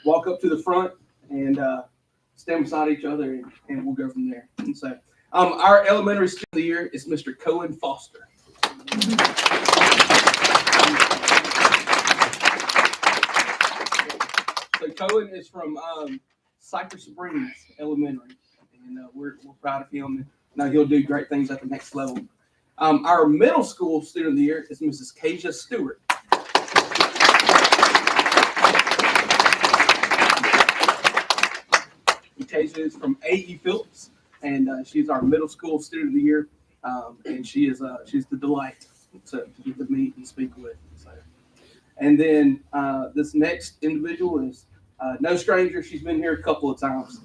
walk up to the front and stand beside each other, and we'll go from there. And so, our elementary student of the year is Mr. Cohen Foster. So Cohen is from Cypress Springs Elementary, and we're proud of him. Now he'll do great things at the next level. Our middle school student of the year is Mrs. Kasia Stewart. Kasia is from A.E. Phillips, and she's our middle school student of the year, and she's the delight to get to meet and speak with. So. And then this next individual is no stranger. She's been here a couple of times.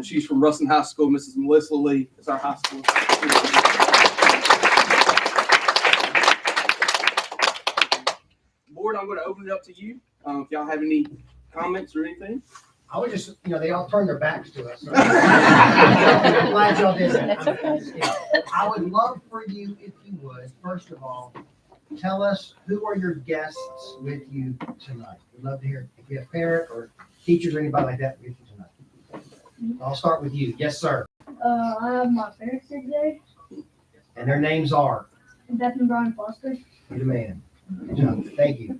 She's from Ruston High School. Mrs. Melissa Lee is our high school student. Board, I'm going to open it up to you. If y'all have any comments or anything. I would just, they all turned their backs to us. So. I'm glad y'all did that. That's okay. I would love for you, if you would, first of all, tell us who are your guests with you tonight. We'd love to hear if you have parent or teachers or anybody like that with you tonight. I'll start with you. Yes, sir. I have my parents here today. And their names are? Beth and Brian Foster. You're the man. Good job. Thank you.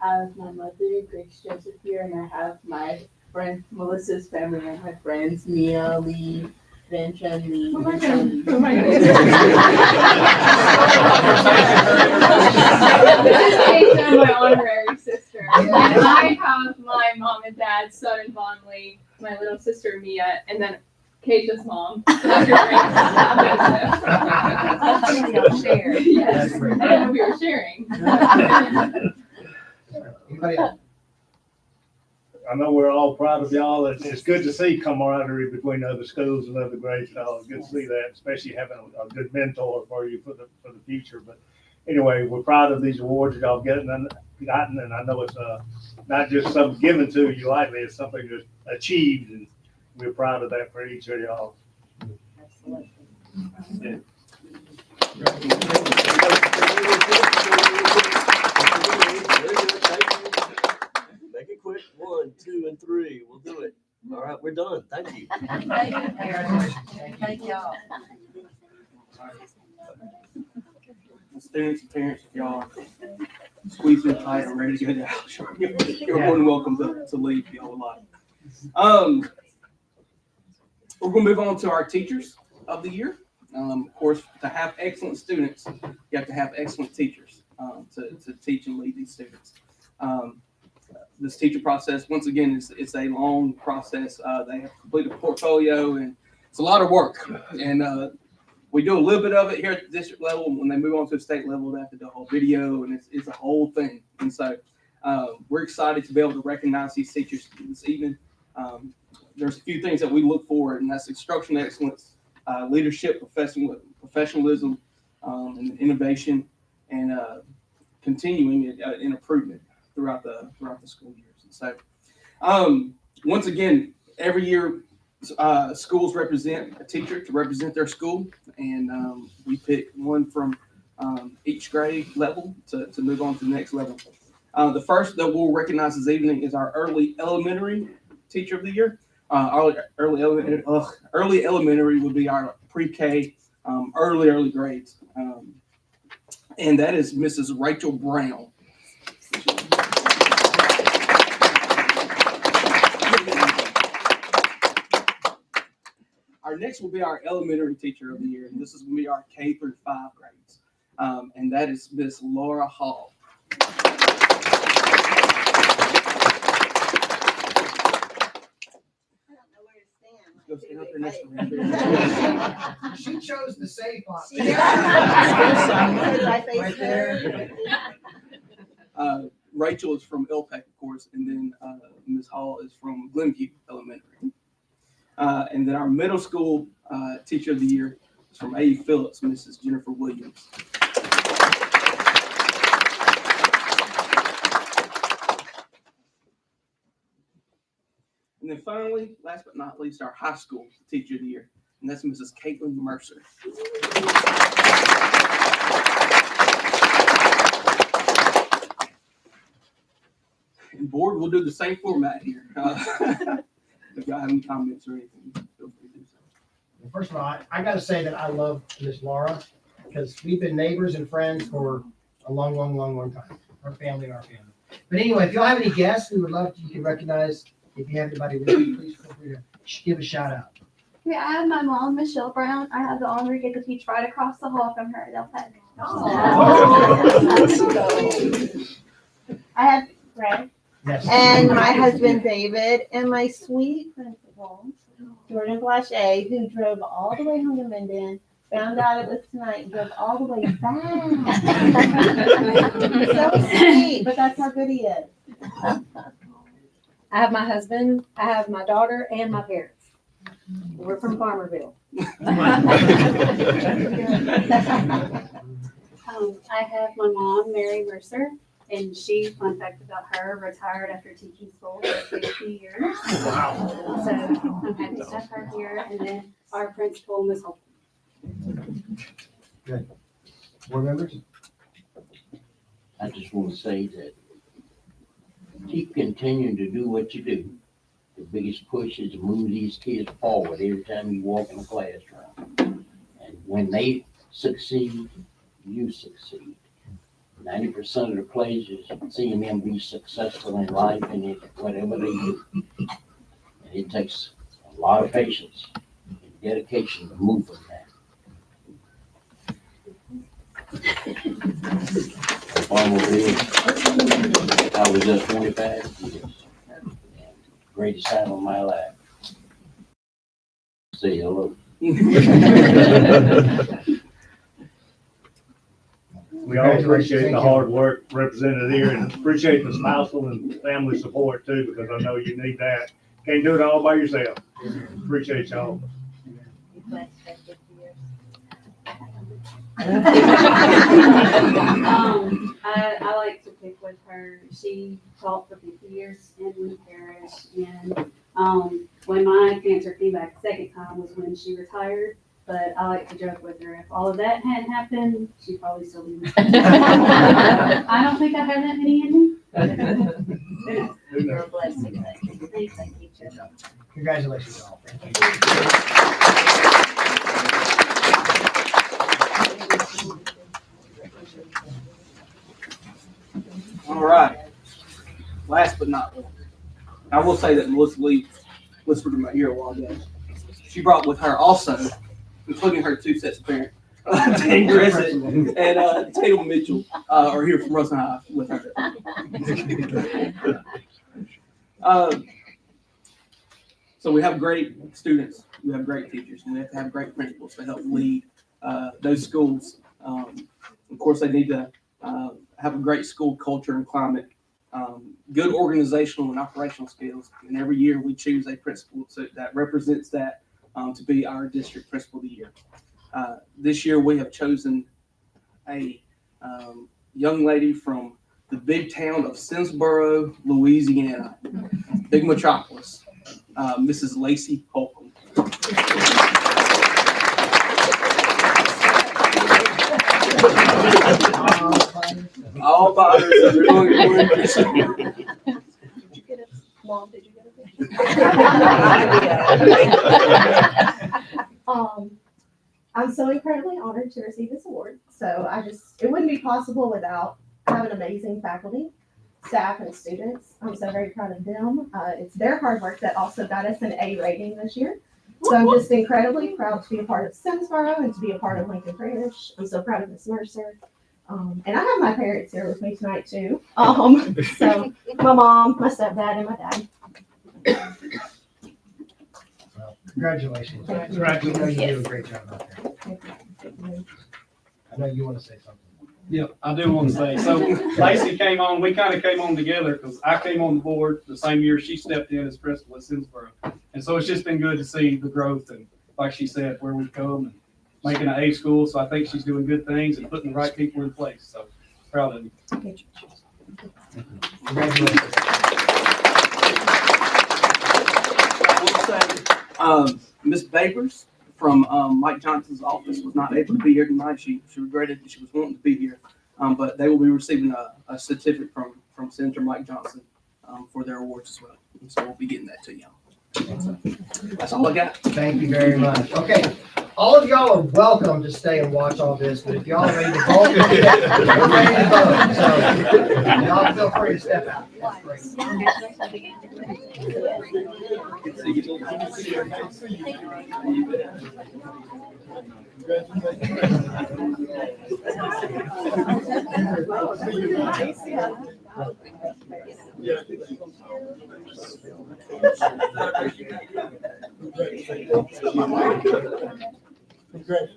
I have my mother, Grace Joseph, here, and I have my friend Melissa's family and my friends Mia, Lee, Vincent, Lee. Oh my Vincent, God. Oh my Lee. This is Keisha, my honorary sister. And I have my mom and dad, son and Vaughn Lee, my little sister Mia, and then Keisha's mom, Dr. Share. Yes, That's I great. didn't know we were sharing. Anybody else? I know we're all proud of y'all. It's good to see camaraderie between other schools and other grades and all. It's good to see that, especially having a good mentor for you for the future. But anyway, we're proud of these awards that y'all gotten, and I know it's not just something given to you lightly. It's something that's achieved, and we're proud of that for each of y'all. Yeah. Make it quick. 1, 2, and 3. We'll do it. All right, we're done. Thank you. Congratulations. Thank y'all. Students and parents, if y'all are squeezing tight and ready to get out, sure, you're more than welcome to leave if y'all would like. We're going to move on to our teachers of the year. Of course, to have excellent students, you have to have excellent teachers to teach and lead these students. This teacher process, once again, it's a long process. They have to complete a portfolio, and it's a lot of work. And we do a little bit of it here at the district level. When they move on to the state level, they have to do a whole video, and it's a whole thing. And so we're excited to be able to recognize these teachers this evening. There's a few things that we look for, and that's instructional excellence, leadership, professionalism, and innovation, and continuing improvement throughout the school years. And so, once again, every year, schools represent a teacher to represent their school, and we pick one from each grade level to move on to the next level. The first that we'll recognize this evening is our early elementary teacher of the year. Early elementary would be our pre-K, early grades, and that is Mrs. Rachel Brown. Our next will be our elementary teacher of the year, and this is going to be our K through 5 grades, and that is Miss Laura Hall. Go stand up there next to me. She chose the safe option. Right there. Rachel is from LPEC, of course, and then Ms. Hall is from Glenview Elementary. And then our middle school teacher of the year is from A.E. Phillips, Mrs. Jennifer Williams. And then finally, last but not least, our high school teacher of the year, and that's Mrs. Caitlin Mercer. And Board, we'll do the same format here. If y'all have any comments or anything, feel free to do so. Well, first of all, I gotta say that I love Miss Laura, because we've been neighbors and friends for a long, long, long, long time. Our family and our family. But anyway, if y'all have any guests, we would love to, you can recognize, if you have anybody with you, please feel free to give a shout out. Yeah, I have my mom, Michelle Brown. I have the honor to get to teach right across the hall from her at Del Pec. I have Ray. Yes. And my husband David and my sweet principal, Jordan Blache, who drove all the way home to Minden, found out it was tonight, and drove all the way back. So sweet, but that's how good he is. I have my husband, I have my daughter, and my parents. We're from Farmerville. I have my mom, Mary Mercer, and she, fun fact about her, retired after teaching school for 60 years. Wow. So I'm happy to have her here, and then our principal, Ms. Holt. Board members? I just want to say that keep continuing to do what you do. The biggest push is to move these kids forward every time you walk in the classroom. And when they succeed, you succeed. 90% of the plays is seeing them be successful in life and in whatever they do. And it takes a lot of patience and dedication to move from that. Farmerville, I was there 25 years. Greatest time of my life. Say hello. We all appreciate the hard work represented here and appreciate the spousal and family support too, because I know you need that. Can't do it all by yourself. Appreciate y'all. I like to pick with her. She taught for 50 years in Lee Parish, and when my cancer came back the second time was when she retired. But I like to joke with her, if all of that hadn't happened, she'd probably still be with me. I don't think I have that many in me. You're a blessing. Thanks, I keep you. Congratulations, all. Thank you. All right. Last but not least, I will say that Melissa Lee whispered in my ear a while ago. She brought with her also, including her two sets of parents, Dan Gressett and Tatum Mitchell, are here from Russell High with her. So we have great students, we have great teachers, and we have to have great principals to help lead those schools. Of course, they need to have a great school culture and climate, good organizational and operational skills. And every year we choose a principal that represents that to be our district principal of the year. This year we have chosen a young lady from the big town of Simsboro, Louisiana, big metropolis, Mrs. Lacey Holcomb. All bodies are doing it. Mom, did you get a picture? I'm so incredibly honored to receive this award. So it wouldn't be possible without having amazing faculty, staff, and students. I'm so very proud of them. It's their hard work that also got us an A rating this year. So I'm just incredibly proud to be a part of Simsboro and to be a part of Lincoln Parish. I'm so proud of Miss Mercer. And I have my parents here with me tonight too. So my mom, my stepdad, and my dad. Well, congratulations. Congratulations. I know you do a great job out there. I know you want to say something. Yeah, I do want to say, so Lacey we kind of came on together because I came on the board the same year she stepped in as principal at Simsboro. And so it's just been good to see the growth and, like she said, where we've come and making an A school. So I think she's doing good things and putting the right people in place. So proud of you. Congratulations. I will say, Miss Babers from Mike Johnson's office was not able to be here tonight. She regretted that she was wanting to be here, but they will be receiving a certificate from Senator Mike Johnson for their awards as well. And so we'll be getting that to y'all. So that's all I got. Thank you very much. Okay, all of y'all are welcome to stay and watch all this, but if y'all are ready to vote, we're ready to vote. So y'all feel free to step out. That's great.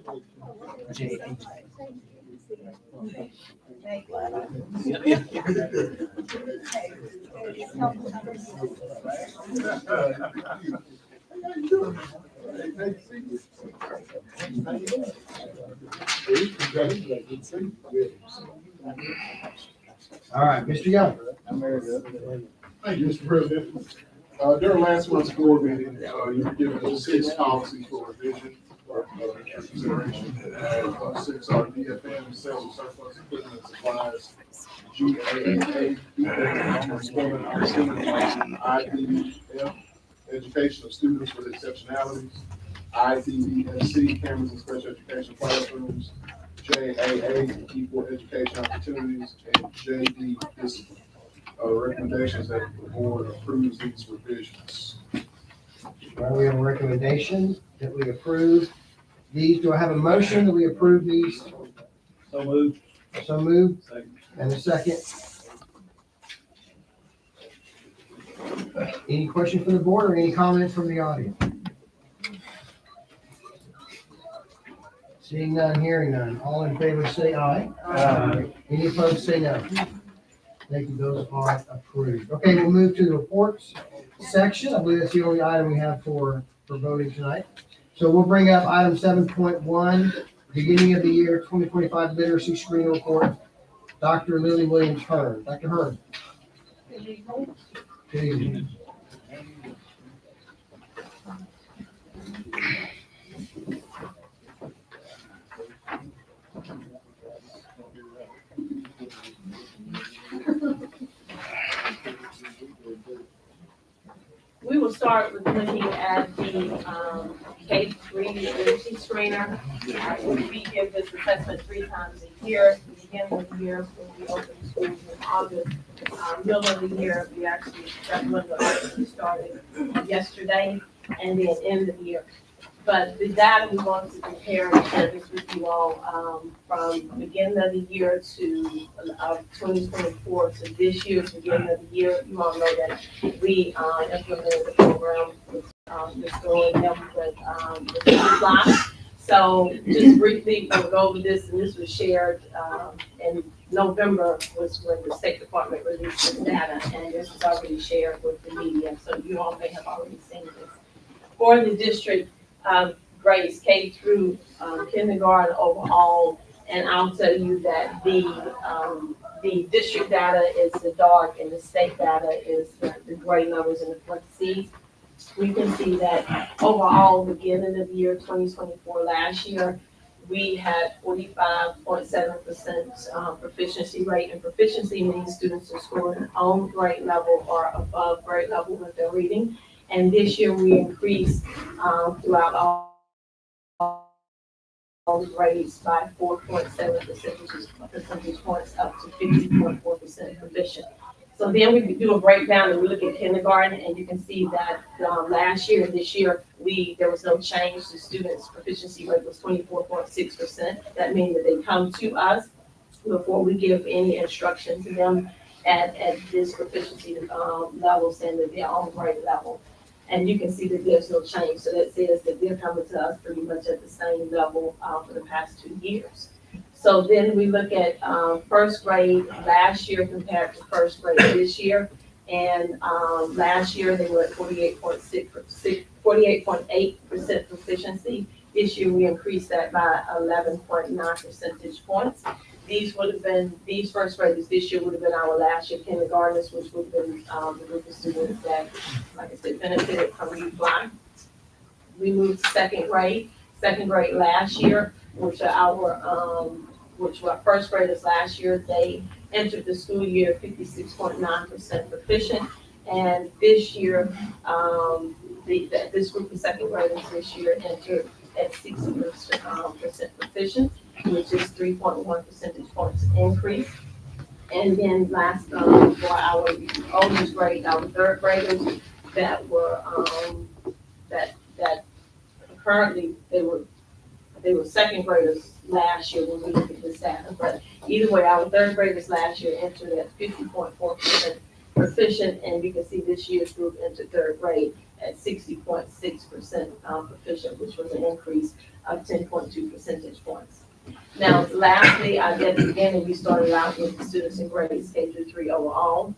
All right, Mr. Young. Thank you, Mr. President. During last month's board meeting, you were given 6 policies for revision or consideration. 6 are DFM, sales of surplus equipment and supplies, GAA, IDF, education of students with exceptionalities, IDESC, cameras in special education classrooms, JAA, equal education opportunities, and JD, discipline. Recommendations that the board approves these revisions. Well, we have a recommendation that we approve these. Do I have a motion that we approve these? So moved. So moved. Second. And a second. Any questions from the board or any comments from the audience? Seeing none, hearing none. All in favor say aye. Aye. Any opposed say no. Thank you, those are approved. Okay, we'll move to the reports section. I believe that's the only item we have for voting tonight. So we'll bring up item 7.1, beginning of the year 2025 literacy screening report. Dr. Lily Williams Hearn. Dr. Hearn. Good evening. We will start with looking at the K-3 literacy screener. We give this assessment 3 times a year. The beginning of the year, when we open schools in August. Middle of the year, we actually, that window actually started yesterday, and then end of the year. But the data we want to compare and share this with you all from the beginning of the year to 2024 to this year, to the beginning of the year. You all know that we implemented the program with Mr. O'Neill with the block. So just briefly, we'll go over this, and this was shared in November was when the State Department released this data, and this was already shared with the media, so you all may have already seen this. For the district, grades K through kindergarten overall, and I'll tell you that the district data is the dark and the state data is the gray numbers in the parentheses. We can see that overall, beginning of the year 2024 last year, we had 45.7% proficiency rate, and proficiency means students are scoring on grade level or above grade level with their reading. And this year we increased throughout all the grades by 4.7 percentage points up to 50.4% proficient. So then we do a breakdown and we look at kindergarten, and you can see that last year and this year, there was no change. The students' proficiency rate was 24.6%. That means that they come to us before we give any instruction to them at this proficiency level, saying that they're on grade level. And you can see that there's no change. So that says that they're coming to us pretty much at the same level for the past 2 years. So then we look at first grade last year compared to first grade this year. And last year they were at 48.8% proficiency. This year we increased that by 11.9 percentage points. These first graders this year would have been our last year kindergartners, which would have been the group of students that, like I said, benefited from Read Fly. We moved to second grade. Second grade last year, which were our first graders last year, they entered the school year 56.9% proficient. And this year, this group of second graders this year entered at 60% proficient, which is 3.1 percentage points increase. And then last, for our oldest grade, our third graders that were, that currently, they were second graders last year when we looked at this data. But either way, our third graders last year entered at 50.4% proficient, and you can see this year's group entered third grade at 60.6% proficient, which was an increase of 10.2 percentage points. Now, lastly, at the beginning, we started out with the students in grades K through 3 overall,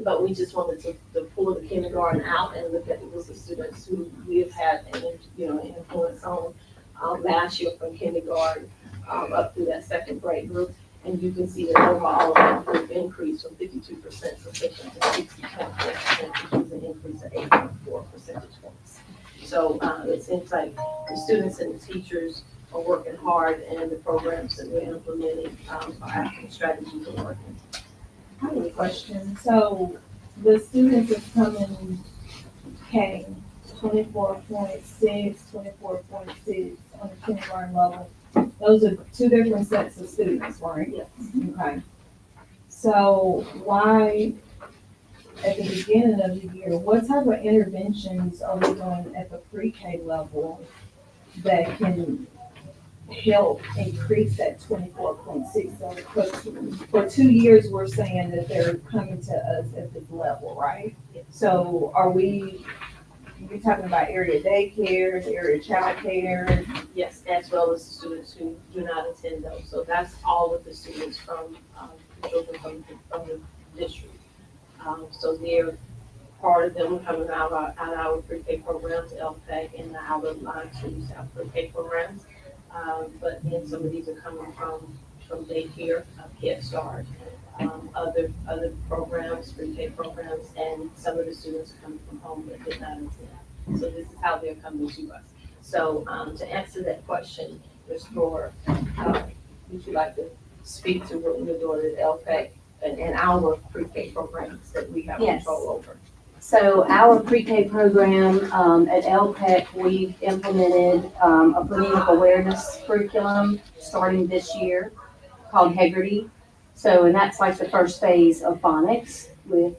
but we just wanted to pull the kindergarten out and look at the list of students who we have had an influence on last year from kindergarten up through that second grade group. And you can see that overall that group increased from 52% proficient to 60.4%, which was an increase of 8.4 percentage points. So it seems like the students and the teachers are working hard, and the programs that we're implementing, our action strategies are working. I have a question. So the students that's coming came 24.6, 24.6 on the kindergarten level. Those are two different sets of students, right? Yes. Okay. So why, at the beginning of the year, what type of interventions are we doing at the pre-K level that can help increase that 24.6? So for 2 years, we're saying that they're coming to us at this level, right? So are we, you're talking about area daycares, area childcare? Yes, as well as the students who do not attend those. So that's all of the students from children from the district. So they're part of them coming out of our pre-K programs, LPEC, and the Howard Line Schools have pre-K programs. But then some of these are coming from daycare, Head Start, other programs, pre-K programs, and some of the students are coming from home that did not attend. So this is how they're coming to us. So to answer that question, Ms. Thor, would you like to speak to what we're doing at LPEC and our pre-K programs that we have Yes. control over? So our pre-K program at LPEC, we've implemented a phonemic awareness curriculum starting this year called Heggerty. So, and that's like the first phase of phonics with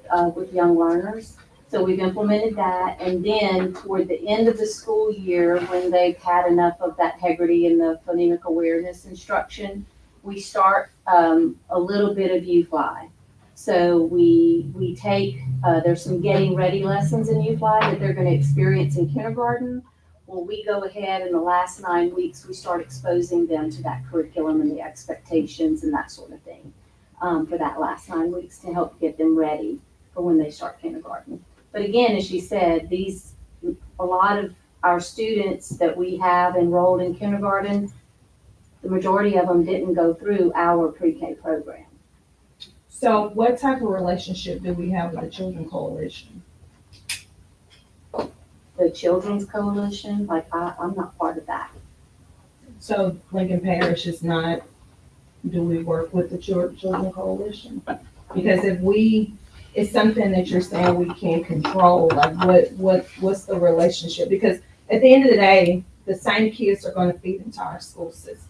young learners. So we've implemented that, and then toward the end of the school year, when they've had enough of that Heggerty and the phonemic awareness instruction, we start a little bit of UFly. So we take, there's some getting ready lessons in UFly that they're going to experience in kindergarten. Well, we go ahead in the last 9 weeks, we start exposing them to that curriculum and the expectations and that sort of thing for that last 9 weeks to help get them ready for when they start kindergarten. But again, as you said, a lot of our students that we have enrolled in kindergarten, the majority of them didn't go through our pre-K program. So what type of relationship do we have with the Children's Coalition? The Children's Coalition, I'm not part of that. So Lincoln Parish is not, do we work with the Children's Coalition? Because it's something that you're saying we can't control, like what's the relationship? Because at the end of the day, the same kids are gonna feed into our school system.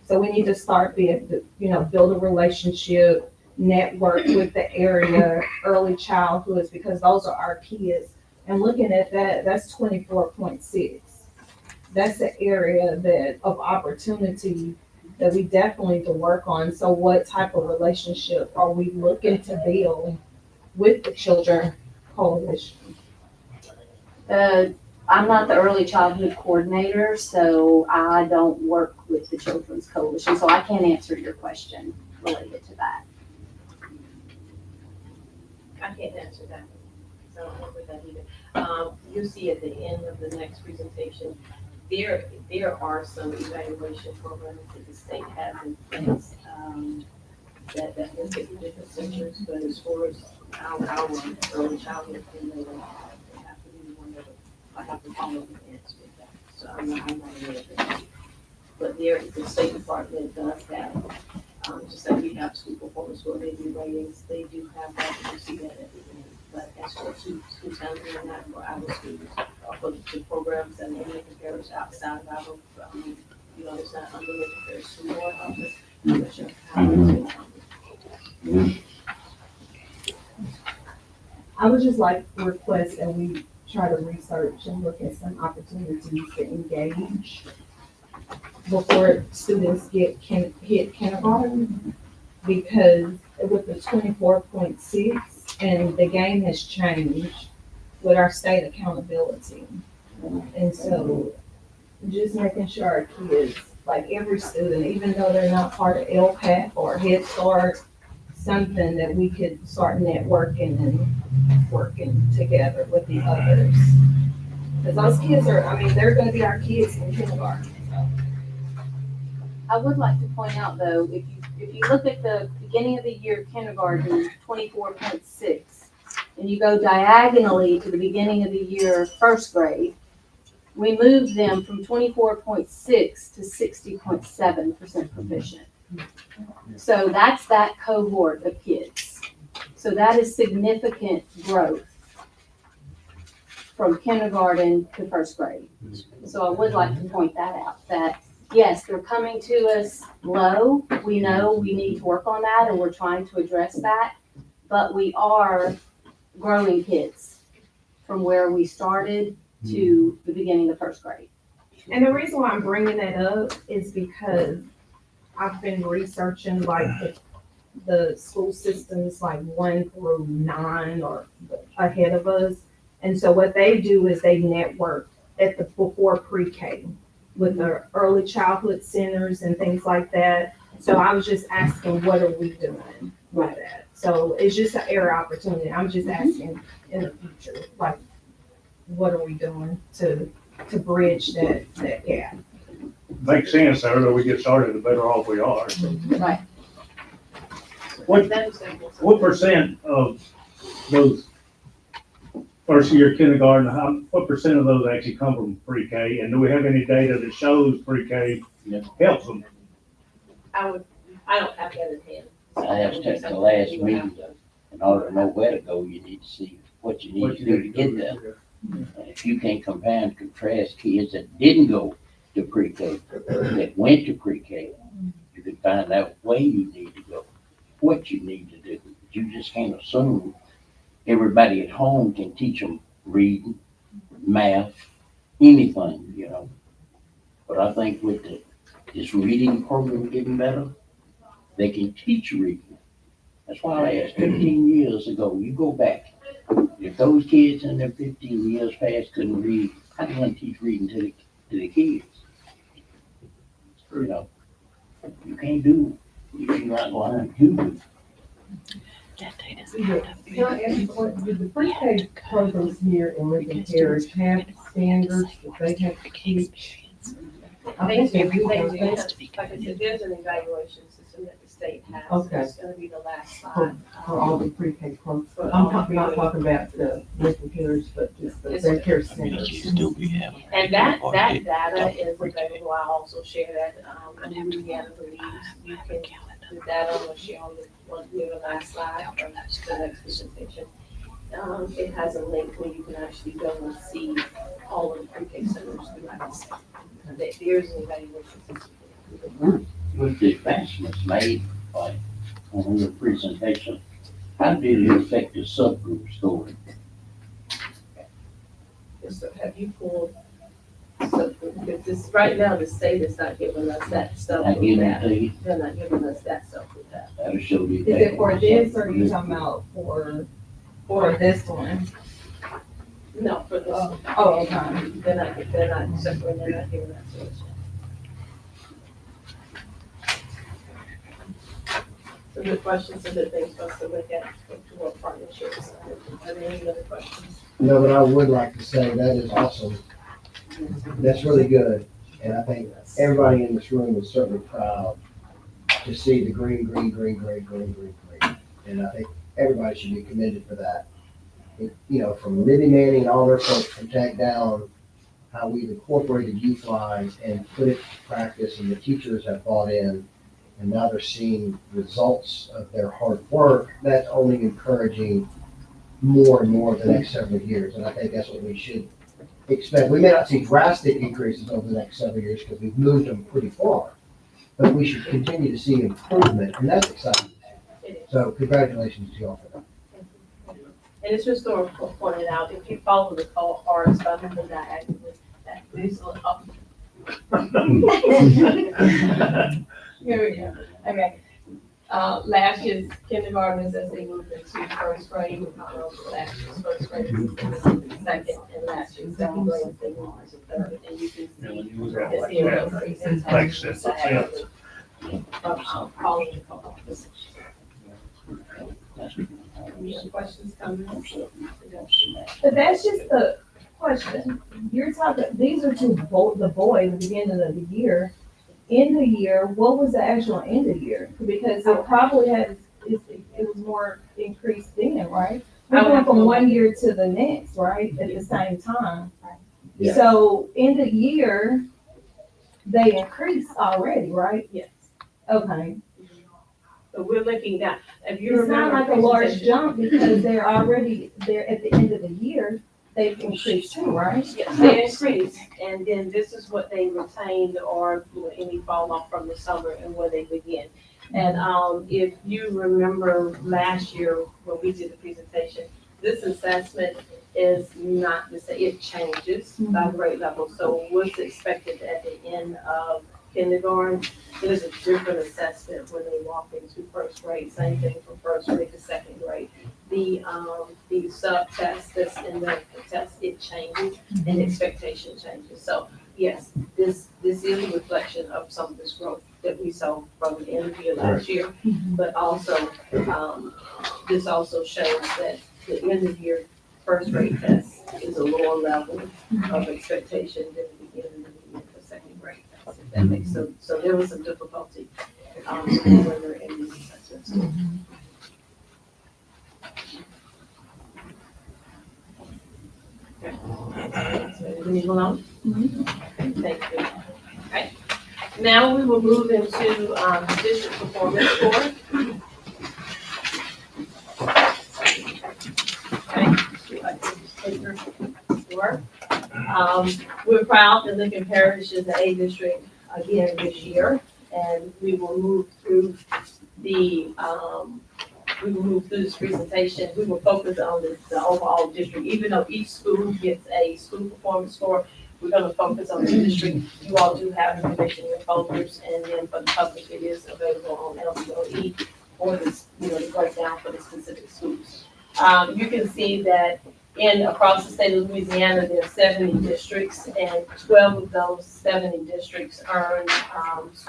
So we need to start build a relationship, network with the area, early childhoods, because those are our kids. And looking at that, that's 24.6. That's the area of opportunity that we definitely need to work on. So what type of relationship are we looking to build with the Children's Coalition? I'm not the early childhood coordinator, so I don't work with the Children's Coalition, so I can't answer your question related to that. I can't answer that. I don't work with that either. You'll see at the end of the next presentation, there are some evaluation programs that the state has in place that look at different sectors, but as far as our early childhood thing, they have to be the one that I have to follow the answer with that. So I'm not aware of that. But the State Department does have Just like we have school performance where they do ratings, they do have that, you see that at the end. But as for school town doing that for our students, for the programs and any compares outside of our, there's not unlimited compares to more office. I'm not sure how it's I would just like to request that we try to research and look at some opportunities to engage before students hit kindergarten. Because with the 24.6, and the game has changed with our state accountability. And so just making sure our kids, like every student, even though they're not part of LPAC or Head Start, something that we could start networking and working together with the others. Because those kids they're gonna be our kids in kindergarten. So. I would like to point out though, if you look at the beginning of the year kindergarten, 24.6, and you go diagonally to the beginning of the year first grade, we moved them from 24.6 to 60.7% proficient. So that's that cohort of kids. So that is significant growth from kindergarten to first grade. So I would like to point that out, that yes, they're coming to us low. We know we need to work on that and we're trying to address that, but we are growing kids from where we started to the beginning of first grade. And the reason why I'm bringing that up is because I've been researching like the school systems like 1 through 9 or ahead of us. And so what they do is they network at the before pre-K with the early childhood centers and things like that. So I was just asking, what are we doing with that? So it's just an area opportunity. I'm just asking in the future, like, what are we doing to bridge that gap? Makes sense, the earlier we get started, the better off we are. Right. What percent of those first year kindergarten, what percent of those actually come from pre-K? And do we have any data that shows pre-K helps them? I don't have that in hand. I asked at the last meeting, in order to know where to go, you need to see what you need to do to get there. And if you can compare and contrast kids that didn't go to pre-K, that went to pre-K, you can find out where you need to go, what you need to do. You just can't assume everybody at home can teach them reading, math, anything, But I think with this reading program getting better, they can teach reading. That's why I asked 15 years ago, you go back, if those kids in their 15 years past couldn't read, how do you teach reading to the kids? You can't do it if you're not learning to do it. Can I ask you, do the pre-K programs here in Lincoln Parish have standards that they have to teach? I think they do, don't they? Like I said, there's an evaluation system that the state has. Okay. It's gonna be the last For slide. all the pre-K programs. For I'm all not the- talking about the Lincoln Parish, but just the Yes, daycare centers. And that data is available. I also share that, when Louisiana believes you can, the data will share on the last slide or the next presentation. It has a link where you can actually go and see all of the pre-K centers throughout the state. There's an evaluation system. With the advancements made, like on your presentation, how did it affect the subgroup scoring? So have you pulled, so, because this, right now, the state is not giving us that stuff. Not giving it to you? They're not giving us that stuff with that. That'll show you. Is it for this or are you talking about for this one? No, for this. Oh, okay. They're not separating, they're not giving that to us. So the questions and the things for us to look at to work partnerships. Are there any other questions? No, but I would like to say that is awesome. That's really good. And I think everybody in this room is certainly proud to see the green. And I think everybody should be commended for that. From Libby Manning and all their folks from Tech down, how we've incorporated U-Flies and put it to practice and the teachers have bought in. and now they're seeing results of their hard work, that's only encouraging more and more the next several years. And I think that's what we should expect. We may not see drastic increases over the next several years because we've moved them pretty far, but we should continue to see improvement, and that's exciting. So congratulations to y'all for that. And it's just sort of pointed out, if you follow the cohorts, other than that, actually, that is a lot. Here we go. Okay. Last year's kindergartners, as they moved into first grade, last year's first grade moved into second, and last year's second grade, they moved into third, and you can see the increases. Makes sense. Following the cohorts. Any questions, comments? But that's just the question. You're talking, these are two the boys at the beginning of the year. End of year, what was the actual end of year? Because it probably it was more increased then, right? We went from one year to the next, right, at the same time. Yeah. So end of year, they increased already, right? Yes. Okay. So we're looking down, if you It's not remember. like a large presentation- jump because they're at the end of the year, they've increased too, right? Yes, they increased, and then this is what they retained or, any fall off from the summer and where they begin. And, if you remember last year when we did the presentation, this assessment is not the same, it changes by grade level. So what's expected at the end of kindergarten, it is a different assessment when they walk into first grade, same thing from first grade to second grade. The sub-test that's in the test, it changes and expectation changes. So yes, this is a reflection of some of this growth that we saw from the end of the year last year. But also, this also shows that the end of year first grade test is a lower level of expectation than the beginning of the year for second grade test. If that makes sense. So there was some difficulty, when they're in these assessments. So we move along? Thank you. Okay. Now we will move into, district performance score. Okay. We're proud that Lincoln Parish is the A district again this year, and we will move through this presentation. We will focus on the overall district, even though each school gets a school performance score. We're gonna focus on the district. You all do have information in your folders, and then for the public, it is available on LCOE for this, the breakdown for the specific schools. You can see that across the state of Louisiana, there are 70 districts, and 12 of those 70 districts earn performance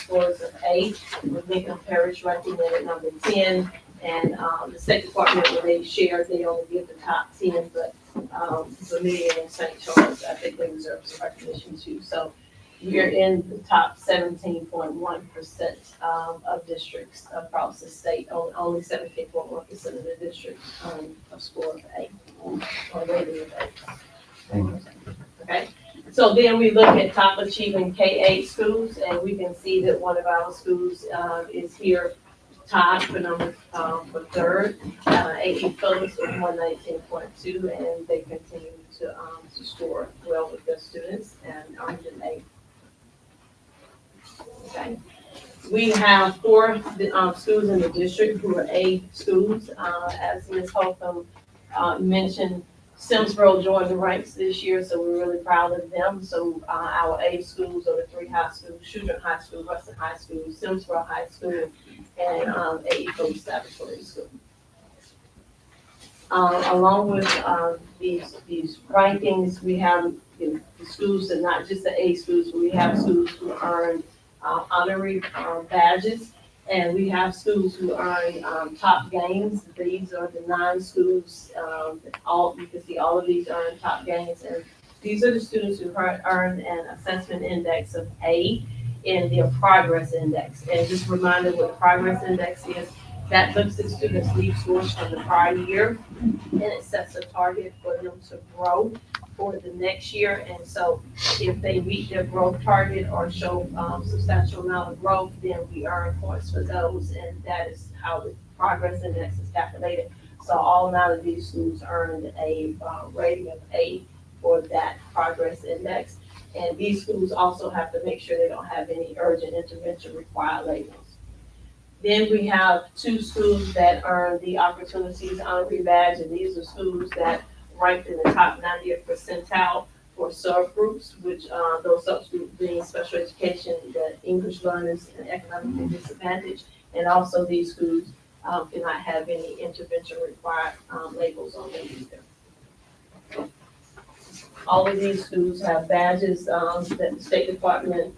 scores of A, with Lincoln Parish ranking in at number 10. And the State Department, when they share, they only give the top 10, but Vermilion and St. Charles, I think they deserve some recognition too. So we're in the top 17.1% of districts across the state. Only 17.1% of the districts a score of A, or rating of A. Okay, so then we look at top achieving K-8 schools, and we can see that one of our schools is here tied for third. A.E. Phillips with 119.2, and they continue to score well with their students and earned an A. Okay. We have 4 schools in the district who are A schools. As Ms. Holcomb mentioned, Simsboro joined the ranks this year, so we're really proud of them. So our A schools are the 3 high schools: Shubert High School, Western High School, Simsboro High School, and A.E. Phillips Laboratory School. Along with these rankings, we have the schools that not just the A schools, but we have schools who earn honorary badges, and we have schools who earn top gains. These are the 9 schools. You can see all of these earn top gains, and these are the students who earn an assessment index of A in their progress index. And just a reminder what the progress index is. That looks at students' lead scores from the prior year, and it sets a target for them to grow for the next year. And so if they meet their growth target or show substantial amount of growth, then we earn points for those. And that is how the progress index is calculated. So all 9 of these schools earned a rating of A for that progress index. And these schools also have to make sure they don't have any urgent intervention required labels. Then we have 2 schools that earn the Opportunities Honorary Badge, and these are schools that ranked in the top 90th percentile for subgroups, which those subgroups being special education, the English learners, and economically disadvantaged. And also these schools cannot have any intervention required labels on them either. All of these schools have badges that the State Department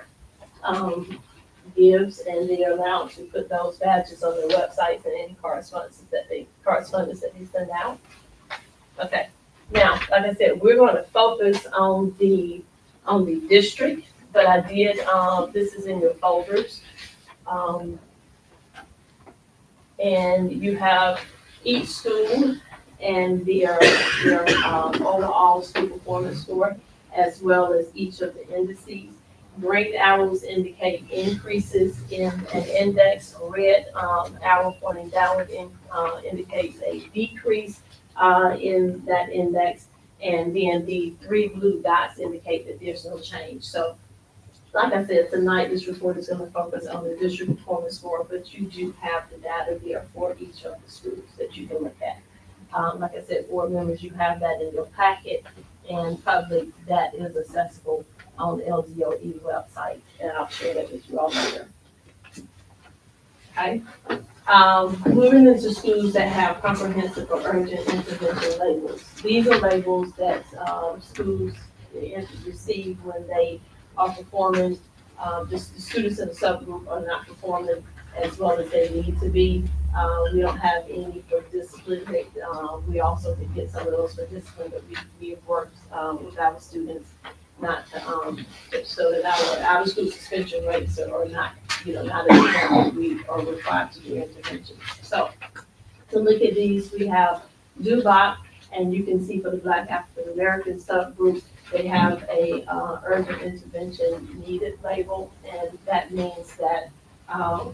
gives, and they are allowed to put those badges on their websites and any correspondence that they send out. Okay, now, like I said, we're going to focus on the district, but I did this is in your folders, and you have each school and their overall school performance score, as well as each of the indices. Green arrows indicate increases in an index. Red arrow pointing downward indicates a decrease in that index. And then the 3 blue dots indicate that there's no change. So like I said, tonight this report is going to focus on the district performance score, but you do have the data there for each of the schools that you can look at. Like I said, board members, you have that in your packet, and public, that is accessible on the LDOE website, and I'll share that with you all later. Okay. Moving into schools that have comprehensive or urgent intervention labels. These are labels that schools receive when they are performing, the students in the subgroup are not performing as well as they need to be. We don't have any for discipline. We also could get some of those for discipline, but we have worked with our students not to, so that our out-of-school suspension rates are not, not as high. We are required to do interventions. So to look at these, we have DUBOC, and you can see for the Black African American subgroup, they have a urgent intervention needed label, and that means that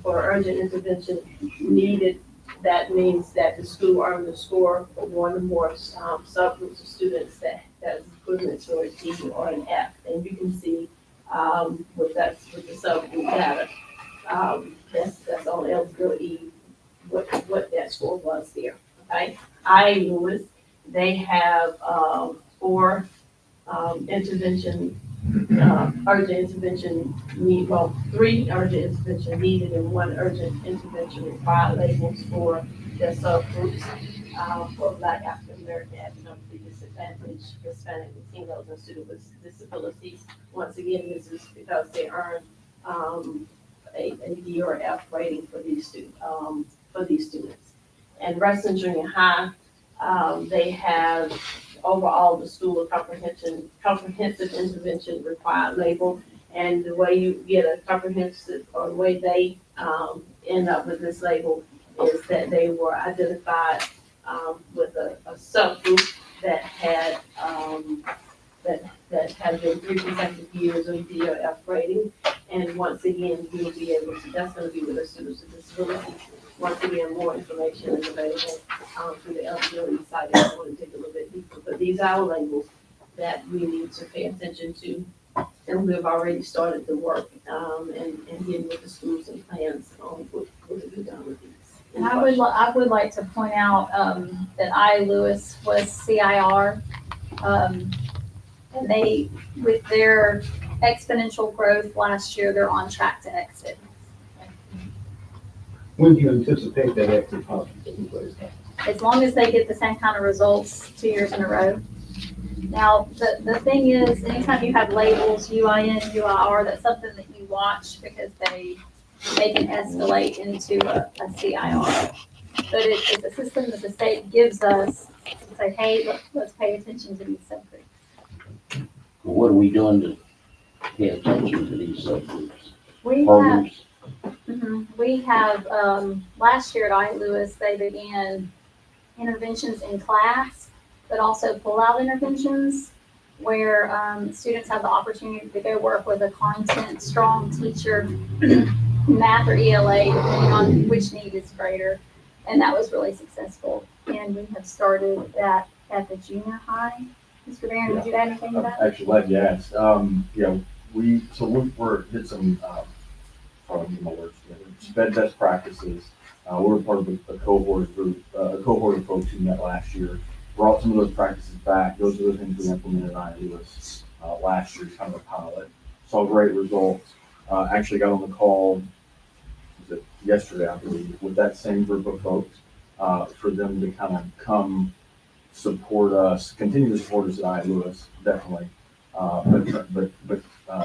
for urgent intervention needed, that means that the school earned a score for 1 or more subgroups of students that is equivalent to a D or an F. And you can see with the subgroup data, that's on LDOE what that score was there. Okay, IA Lewis, they have 4 intervention. Urgent intervention need, 3 urgent intervention needed and 1 urgent intervention required labels for their subgroups for Black African American, economically disadvantaged, Hispanic, Latinos, and students with disabilities. Once again, this is because they earn a D or F rating for these students. And Reston Junior High, they have overall the school of comprehensive intervention required label, and the way you get a comprehensive, or the way they end up with this label, is that they were identified with a subgroup that had that had been 3 consecutive years of D or F rating. And once again, you'll be able to, that's going to be with the students with disabilities. Once again, more information is available through the LDOE site if you want to dig a little bit deeper. But these are our labels that we need to pay attention to. And we've already started the work and getting with the schools and plans on what to be done with these. And I would like to point out that IA Lewis was CIR, and they, with their exponential growth last year, they're on track to exit. When do you anticipate that exit possibly taking place? As long as they get the same kind of results 2 years in a row. Now, the thing is, anytime you have labels, UIN, UIR, that's something that you watch because they can escalate into a CIR. But it's a system that the state gives us to say, hey, let's pay attention to these subgroups. What are we doing to pay attention to these subgroups? We have, last year at IA Lewis, they began interventions in class, but also pull-out interventions. where students have the opportunity to go work with a content strong teacher, math or ELA, depending on which need is greater. And that was really successful. And we have started that at the junior high. Mr. Barron, would you add anything to that? Actually, glad you asked. Yeah, we're did some, probably need my words together, sped best practices. We're part of a cohort group, a cohort of folks who met last year, brought some of those practices back. Those are the things we implemented at ILUS last year, kind of a pilot. Saw great results. Actually got on the call, was it yesterday, I believe, with that same group of folks, for them to kind of come support us, continue to support us at ILUS, definitely. But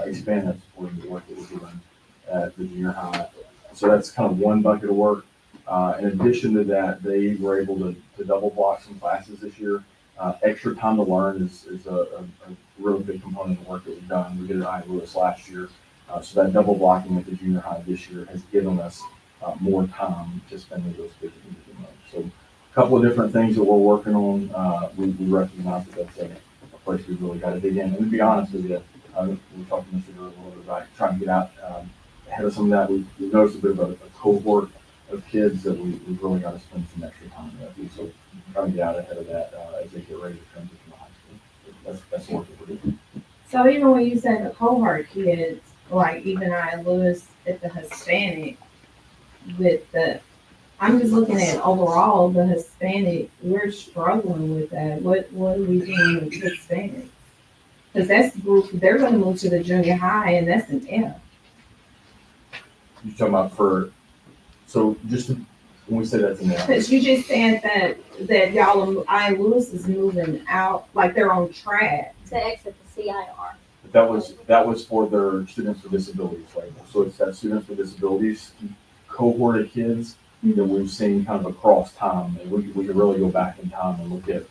expand that support in the work that we're doing at the junior high. So that's kind of one bucket of work. In addition to that, they were able to double block some classes this year. Extra time to learn is a really big component of the work that we've done. We did it at ILUS last year. So that double blocking at the junior high this year has given us more time to spend with those kids. So a couple of different things that we're working on. We recognize that that's a place we've really got to dig in. And to be honest with you, we talked to Mr. Earl a little bit about trying to get out ahead of some of that. We've noticed a bit of a cohort of kids that we've really got to spend some extra time with. So trying to get out ahead of that as they get ready to transition to high school. That's the work that we're doing. So even when you say the cohort kids, like even ILUS at the Hispanic, I'm just looking at overall the Hispanic, we're struggling with that. What are we doing with Hispanic? Because that's the group, they're gonna move to the junior high and that's an F. You're talking about so just when we say that's an F. Because you just said that y'all, ILUS is moving out, like they're on track. To exit the CIR. That was for their students with disabilities label. So it's that students with disabilities cohort of kids that we've seen kind of across time. And we could really go back in time and look at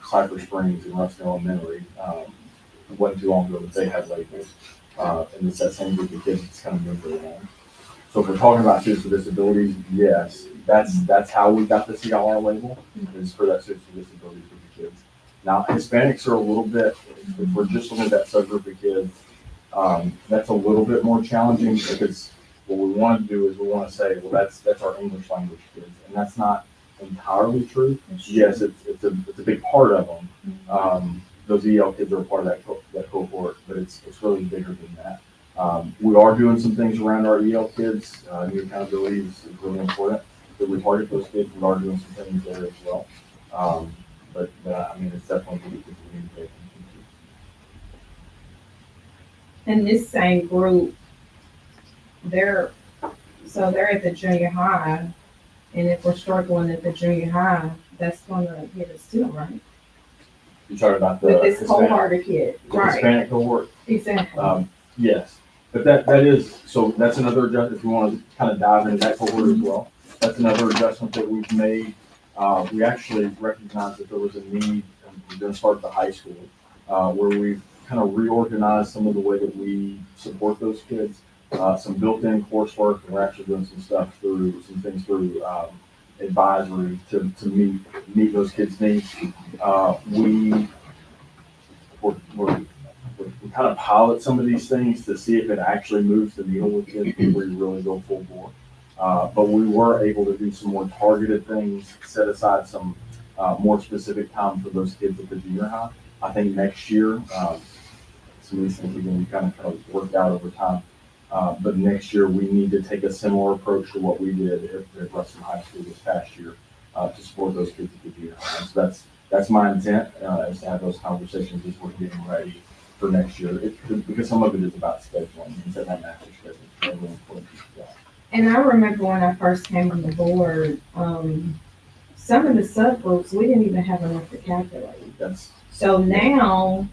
Cypress Springs and Ruston Elementary. It wasn't too long ago that they had labels. And it's that same group of kids that's kind of moved around. So if we're talking about students with disabilities, yes, that's how we got the CIR label, is for that students with disabilities group of kids. Now, Hispanics are a little bit, if we're just looking at that subgroup of kids, that's a little bit more challenging because what we want to do is we want to say, well, that's our English language kids, and that's not entirely true. Yes, it's a big part of them. Those EL kids are a part of that cohort, but it's really bigger than that. We are doing some things around our EL kids. New accountability is really important that we target those kids. We are doing some things there as well. But I mean, it's definitely good to communicate. And this same group, they're at the junior high, and if we're struggling at the junior high, that's gonna get us too, right? You're talking about the With this cohort of kids, right? Hispanic cohort. Exactly. Yes, but that is, so that's another adjustment, if you want to kind of dive into that cohort as well. That's another adjustment that we've made. We actually recognized that there was a need, and we're going to start at the high school, where we've kind of reorganized some of the way that we support those kids. Some built-in coursework, and we're actually doing some things through advisory to meet those kids' needs. We kind of pilot some of these things to see if it actually moves the needle with kids before you really go full bore. But we were able to do some more targeted things, set aside some more specific time for those kids at the junior high. I think next year, some of these things are going to be kind of worked out over time. But next year, we need to take a similar approach to what we did at Ruston High School this past year to support those kids at the junior high. So that's my intent, is to have those conversations as we're getting ready for next year. Because some of it is about scheduling and setting that master schedule. Really important piece of that. And I remember when I first came on the board, some of the subgroups, we didn't even have enough to calculate. So now,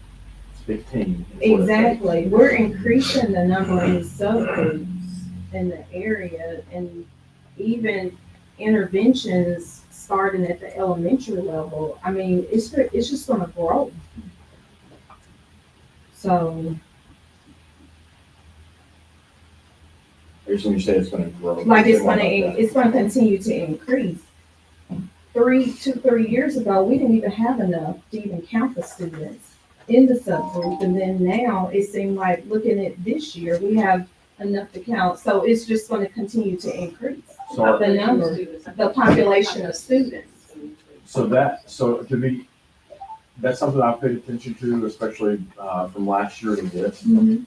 it's 15. Exactly, we're increasing the number of subgroups in the area, and even interventions starting at the elementary level. I mean, it's just going to grow. So. When you say it's going to grow. Like it's going to continue to increase. 3 years ago, we didn't even have enough to even count the students. in the subgroup. And then now it seemed like looking at this year, we have enough to count. So it's just gonna continue to increase So, the number, the population of students. so to me, that's something I've paid attention to, especially, from last year to this.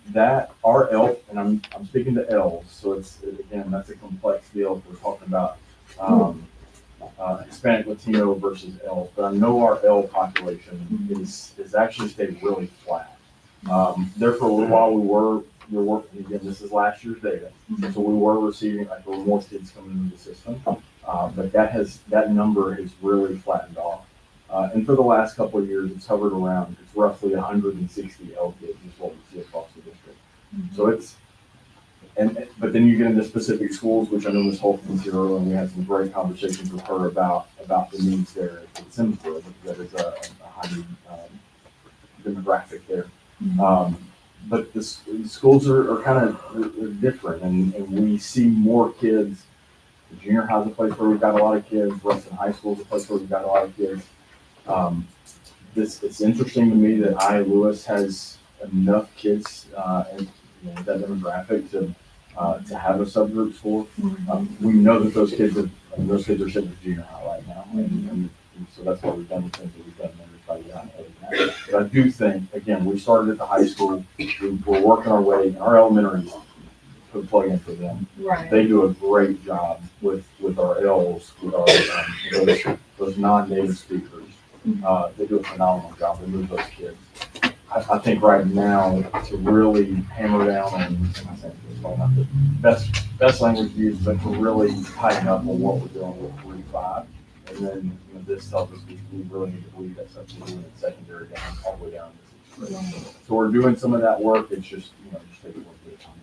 That our ELF, and I'm speaking to ELs, so it's, again, that's a complex deal. We're talking about, Hispanic Latino versus ELs, but I know our EL population is actually stayed really flat. There for a little while, we were working, again, this is last year's data, so we were receiving, like, there were more kids coming into the system. But that number has really flattened off. And for the last couple of years, it's hovered around, it's roughly 160 L kids is what we see across the district. So it's, but then you get into specific schools, which I know Ms. Holton's here, and we had some great conversations with her about the needs there at Simsboro, because that is a high demographic there. But the schools are kind of different, and we see more kids. The junior high is a place where we've got a lot of kids. Ruston High School is a place where we've got a lot of kids. It's interesting to me that Lewis has enough kids and that demographic to have a subgroup school. We know that those kids are sitting at junior high right now, and so that's what we've done with things that we've done. But I do think, again, we started at the high school. We're working our way, and our elementaries could plug in for them. Right. They do a great job with our L's, with our those non-native speakers. They do a phenomenal job. They move those kids. I think right now to really hammer down on, and I think it's probably not the best language used, but to really tighten up on what we're doing with 3-5. And then, this tells us we really need to believe that stuff we're doing in secondary down all the way down to 6th grade. So we're doing some of that work. It's just, just take a little bit of time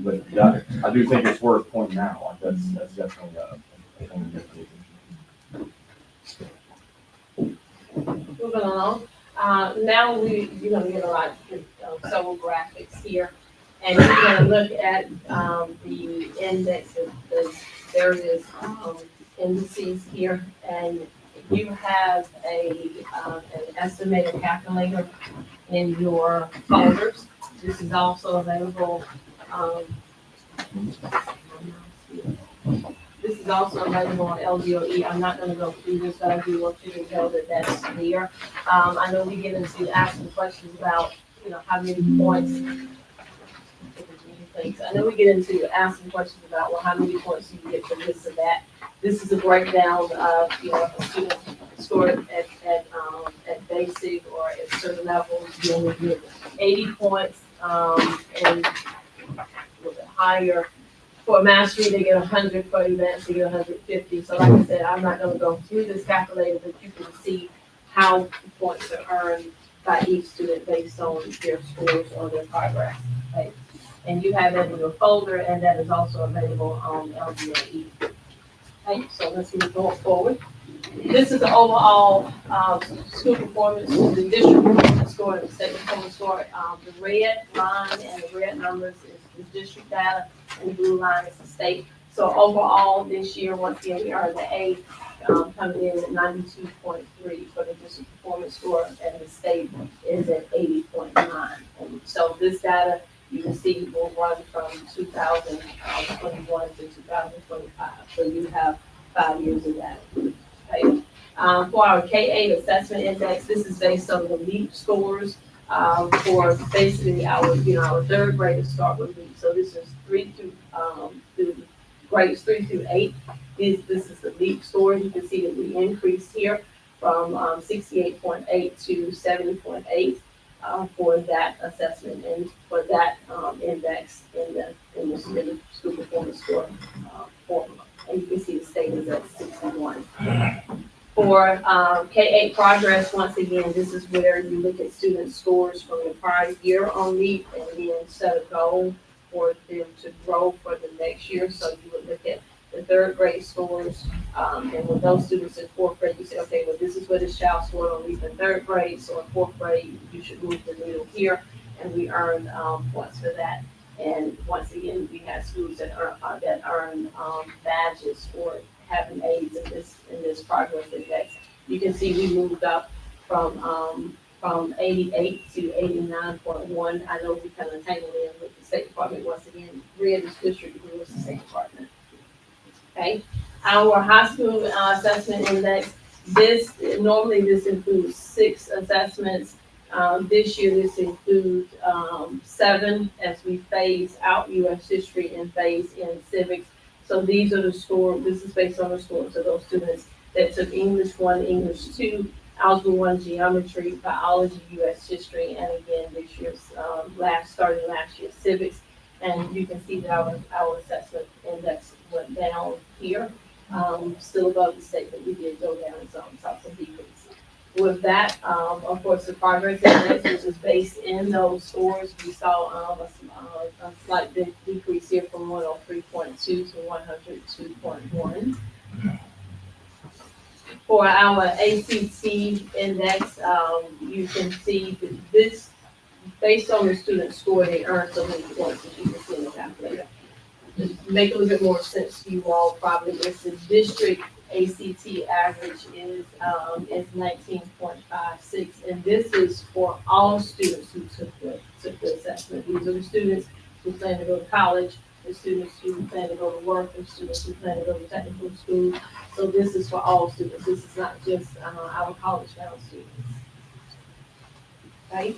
to do it. But yeah, I do think it's worth pointing out. Like that's definitely a thing to pay attention to. Moving along, now you're gonna get a lot of several graphics here. And you're gonna look at, the index of the various, indices here. And you have an estimated calculator in your folders. This is also available, this is also available on LDOE. I'm not gonna go through this, but I do want you to know that that's there. I know we get into asking questions about, how many points. I know we get into asking questions about, well, how many points do you get for this and that. This is a breakdown of, if a student scored at basic or at certain levels, you only get 80 points, and a little bit higher. For mastery, they get 100. For advanced, they get 150. So like I said, I'm not gonna go through this calculator, but you can see how points are earned by each student based on their scores or their progress. Okay? And you have that in your folder, and that is also available on LDOE. Okay, so let's move forward. This is the overall school performance, the district performance score, and the state performance score. The red line and the red numbers is the district data, and the blue line is the state. So overall, this year, once again, we are the A, coming in at 92.3 for the district performance score, and the state is at 80.9. And so this data, you can see, will run from 2021 to 2025. So you have 5 years of that. Okay. For our K-8 assessment index, this is based on the LEAP scores for basically our third graders start with LEAP. So this is 3 through grades 3 through 8. This is the LEAP score. You can see that we increased here from 68.8 to 70.8. For that assessment and for that index in the school performance score formula. And you can see the state is at 61. For K-8 progress, once again, this is where you look at student scores from the prior year on LEAP and then set a goal for them to grow for the next year. So you would look at the third grade scores, and with those students in fourth grade, you say, okay, well, this is what this child scored on LEAP in third grade, so in fourth grade, you should move the needle here, and we earned points for that. And once again, we had schools that earn badges for having A's in this progress index. You can see we moved up from from 88 to 89.1. I know we kind of tangled in with the State Department once again. Red is district, blue is the State Department. Okay, our high school assessment index, normally this includes 6 assessments. This year, this includes 7 as we phase out U.S. history and phase in civics. So these are the scores. This is based on the scores of those students that took English 1, English 2, Algebra 1, Geometry, Biology, U.S. history, and again, this year's starting last year, civics. And you can see that our assessment index went down here, still above the state, but we did go down some decrease. With that, of course, the progress index, which is based in those scores, we saw a slight decrease here from 103.2 to 102.1. For our ACT index, you can see that this, based on the student score, they earn so many points, as you can see in the calculator. To make a little bit more sense to you all, probably is the district ACT average is 19.56, and this is for all students who took the assessment. These are the students who plan to go to college, the students who plan to go to work, the students who plan to go to technical school. So this is for all students. This is not just our college-bound students. Okay.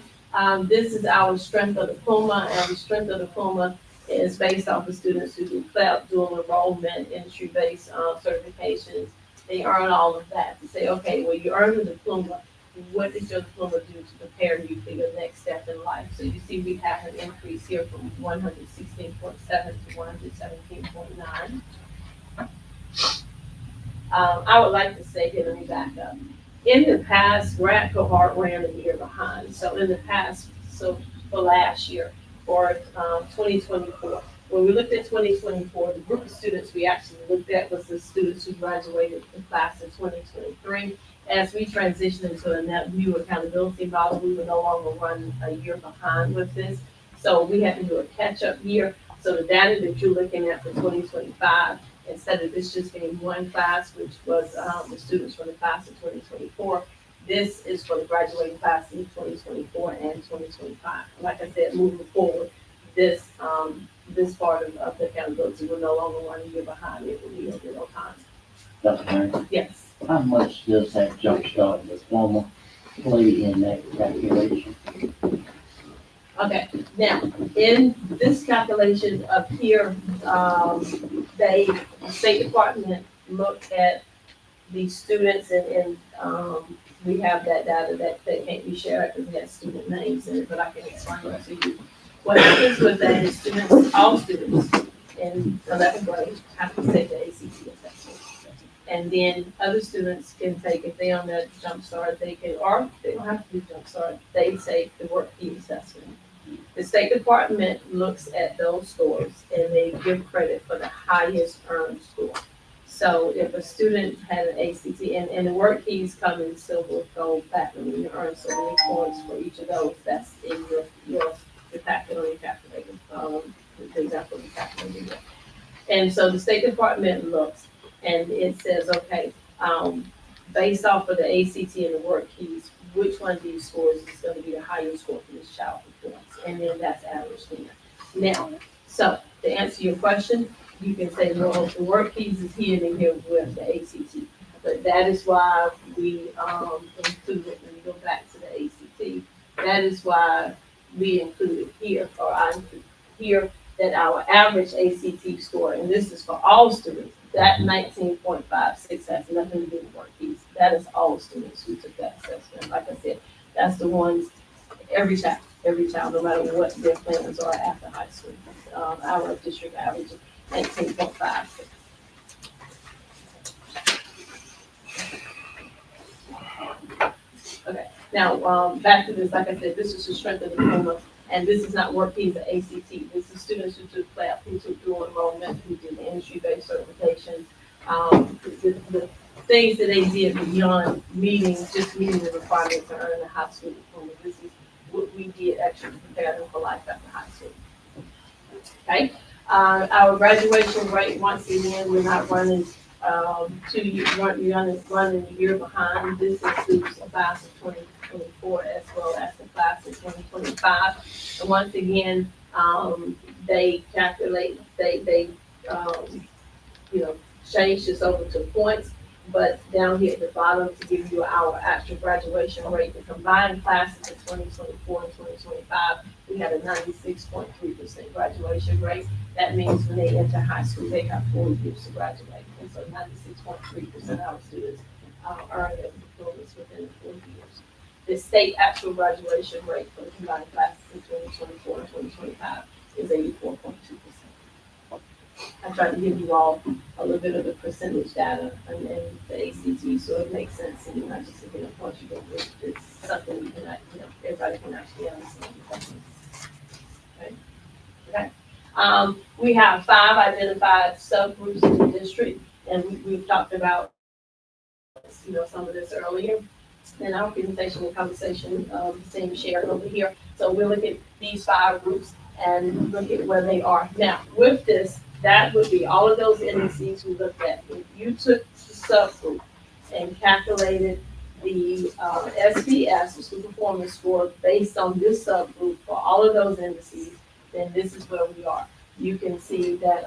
This is our strength of diploma, and the strength of diploma is based off of students who do CLEP, dual enrollment, industry-based certifications. They earn all of that to say, okay, well, you earned a diploma. What did your diploma do to prepare you for your next step in life? So you see we have an increase here from 116.7 to 117.9. I would like to say here, let me back up. In the past, grad cohort ran a year behind. So in the past, so for last year, or 2024. When we looked at 2024, the group of students we actually looked at was the students who graduated in class in 2023. As we transitioned into a new accountability model, we would no longer run a year behind with this. So we had to do a catch-up year. So the data that you're looking at for 2025, instead of this just being one class, which was the students from the class of 2024, this is for the graduating class in 2024 and 2025. Like I said, moving forward, this part of the accountability will no longer run a year behind. It will be in real time. Dr. Mary, Yes. how much does that jumpstart diploma play in that calculation? Okay, now, in this calculation up here, the State Department looked at the students and we have that data that can't be shared because it has student names in it, but I can explain it to you. What happens with that is students, all students in 11th grade have to take the ACT assessment. And then other students can take, if they on that Jumpstart, they can, or they don't have to do Jumpstart, they take the work key assessment. The State Department looks at those scores and they give credit for the highest earned score. So if a student had an ACT, and the work keys come in silver, gold, platinum, and you earn so many points for each of those, that's in your calculator, the example you calculated. And so the State Department looks and it says, okay, based off of the ACT and the work keys, which one of these scores is going to be the highest score for this child for points? And then that's averaged in. Now, so to answer your question, you can say, well, the work keys is here and here with the ACT. But that is why we included, when you go back to the ACT, that is why we included here, or I included here, that our average ACT score, and this is for all students, that 19.56 has nothing to do with work keys. That is all students who took that assessment. Like I said, that's the ones, every child, no matter what their plans are after high school. Our district average is 19.56. Okay, now back to this, like I said, this is the strength of the diploma, and this is not work keys or ACT. This is students who took CLEP, who took dual enrollment, who did industry-based certifications. The things that they did beyond just meeting the requirements to earn a high school diploma. This is what we did actually to prepare them for life after high school. Okay, our graduation rate, once again, we're not running 2 years, running a year behind. This includes a class of 2024 as well as the class of 2025. And once again, they calculate, they change this over to points, but down here at the bottom to give you our actual graduation rate, the combined classes of 2024 and 2025, we had a 96.3% graduation rate. That means when they enter high school, they have 4 years to graduate. And so 96.3% of our students earn their diplomas within 4 years. The state actual graduation rate for the combined classes in 2024 and 2025 is 84.2%. I tried to give you all a little bit of the percentage data and the ACT, so it makes sense, and you're not just looking at what you go through. It's something you can, everybody can actually understand. Okay. We have 5 identified subgroups in the district, and we've talked about, some of this earlier in our presentation and conversation, same shared over here. So we'll look at these 5 groups and look at where they are. Now, with this, that would be all of those indices we looked at. If you took the subgroup and calculated the SPS, the school performance score, based on this subgroup for all of those indices, then this is where we are. You can see that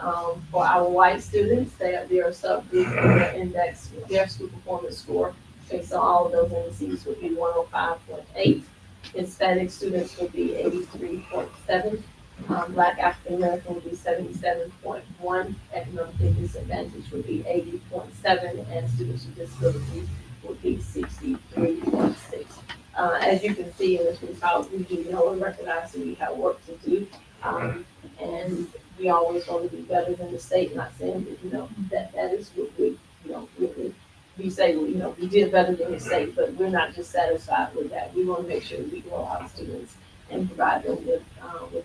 for our white students, their subgroup and their index, their school performance score based on all of those indices would be 105.8. Hispanic students would be 83.7. Black African American would be 77.1. Economically disadvantaged would be 80.7, and students with disabilities would be 63.6. As you can see in this result, we do know and recognize that we have work to do. And we always want to be better than the state. Not saying that that is what we say, we did better than the state, but we're not just satisfied with that. We want to make sure that we grow our students and provide them with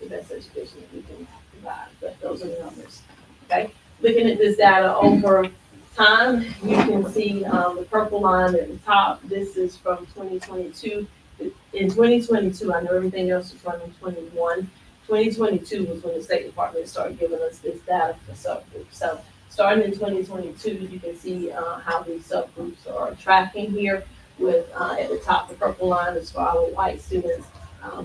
the best education that we can provide. But those are the numbers. Okay. Looking at this data over time, you can see the purple line at the top. This is from 2022. In 2022, I know everything else was running 21. 2022 was when the State Department started giving us this data for subgroups. So starting in 2022, you can see how these subgroups are tracking here with at the top, the purple line is for our white students.